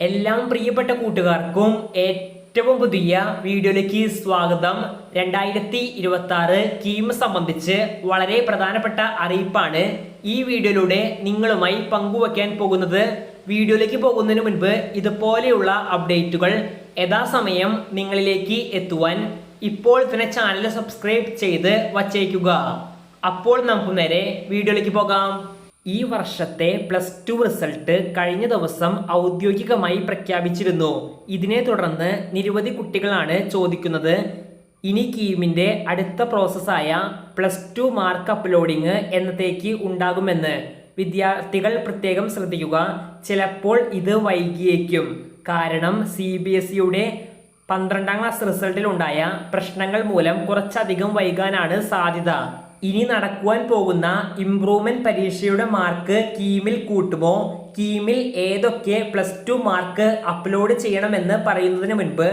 എല്ലാം പ്രിയപ്പെട്ട കൂട്ടുകാർക്കും ഏറ്റവും പുതിയ വീഡിയോയിലേക്ക് സ്വാഗതം. 2026 കീം സംബന്ധിച്ച് വളരെ പ്രധാനപ്പെട്ട അറിയിപ്പാണ് ഈ വീഡിയോയിലൂടെ നിങ്ങളുമായി പങ്കുവയ്ക്കാൻ പോകുന്നത്. വീഡിയോയിലേക്ക് പോകുന്നതിന് മുൻപ് ഇതുപോലെയുള്ള അപ്ഡേറ്റുകൾ യഥാസമയം നിങ്ങളിലേക്ക് എത്തുവാൻ ഇപ്പോൾ തന്നെ ചാനൽ സബ്സ്ക്രൈബ് ചെയ്ത് വച്ചേക്കുക. അപ്പോൾ നമുക്ക് നേരെ വീഡിയോയിലേക്ക് പോകാം. ഈ വർഷത്തെ +2 റിസൾട്ട് കഴിഞ്ഞ ദിവസം ഔദ്യോഗികമായി പ്രഖ്യാപിച്ചിരുന്നു. ഇതിനെ തുടർന്ന് നിരവധി കുട്ടികളാണ് ചോദിക്കുന്നത്, ഇനി കീമിൻ്റെ അടുത്ത പ്രോസസ്സായ +2 മാർക്ക് അപ്ലോഡിങ് എന്നത്തേക്ക് ഉണ്ടാകുമെന്ന്. വിദ്യാർത്ഥികൾ പ്രത്യേകം ശ്രദ്ധിക്കുക, ചിലപ്പോൾ ഇത് വൈകിയേക്കും. കാരണം CBSEയുടെ 12ാം ക്ലാസ് റിസൾട്ടിലുണ്ടായ പ്രശ്നങ്ങൾ മൂലം കുറച്ചധികം വൈകാനാണ് സാധ്യത. ഇനി നടക്കുവാൻ പോകുന്ന ഇംപ്രൂവ്മെന്റ് പരീക്ഷയുടെ മാർക്ക് കീമിൽ കൂട്ടുമോ, കീമിൽ ഏതൊക്കെ +2 മാർക്ക് അപ്ലോഡ് ചെയ്യണമെന്ന് പറയുന്നതിന് മുൻപ്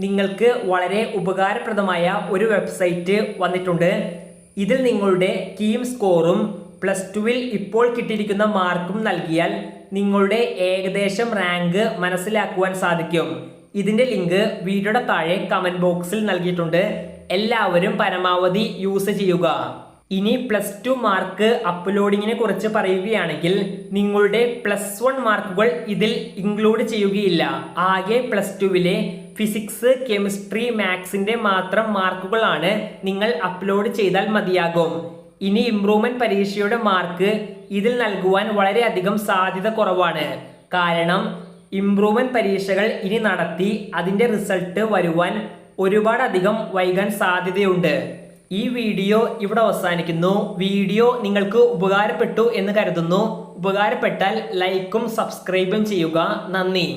നിങ്ങൾക്ക് വളരെ ഉപകാരപ്രദമായ ഒരു വെബ്സൈറ്റ് വന്നിട്ടുണ്ട്. ഇതിൽ നിങ്ങളുടെ കീം സ്കോറും +2വിൽ ഇപ്പോൾ കിട്ടിയിരിക്കുന്ന മാർക്കും നൽകിയാൽ നിങ്ങളുടെ ഏകദേശം റാങ്ക് മനസ്സിലാക്കുവാൻ സാധിക്കും. ഇതിന്റെ ലിങ്ക് വീഡിയോയുടെ താഴെ കമന്റ് ബോക്സിൽ നൽകിയിട്ടുണ്ട്. എല്ലാവരും പരമാവധി യൂസ് ചെയ്യുക. ഇനി +2 മാർക്ക് അപ്ലോഡിങ്ങിനെ കുറിച്ച് പറയുകയാണെങ്കിൽ നിങ്ങളുടെ +1 മാർക്കുകൾ ഇതിൽ ഇൻക്ലൂഡ് ചെയ്യുകയില്ല. ആകെ +2വിലെ ഫിസിക്സ്, കെമിസ്ട്രി, മാത്സിന്റെ മാത്രം മാർക്കുകളാണ് നിങ്ങൾ അപ്ലോഡ് ചെയ്താൽ മതിയാകും. ഇനി ഇംപ്രൂവ്മെന്റ് പരീക്ഷയുടെ മാർക്ക് ഇതിൽ നൽകുവാൻ വളരെയധികം സാധ്യത കുറവാണ്. കാരണം ഇംപ്രൂവ്മെന്റ് പരീക്ഷകൾ ഇനി നടത്തി അതിന്റെ റിസൾട്ട് വരുവാൻ ഒരുപാടധികം വൈകാൻ സാധ്യതയുണ്ട്. ഈ വീഡിയോ ഇവിടെ അവസാനിക്കുന്നു. വീഡിയോ നിങ്ങൾക്ക് ഉപകാരപ്പെട്ടു എന്ന് കരുതുന്നു. ഉപകാരപ്പെട്ടാൽ ലൈക്കും സബ്സ്ക്രൈബും ചെയ്യുക. നന്ദി.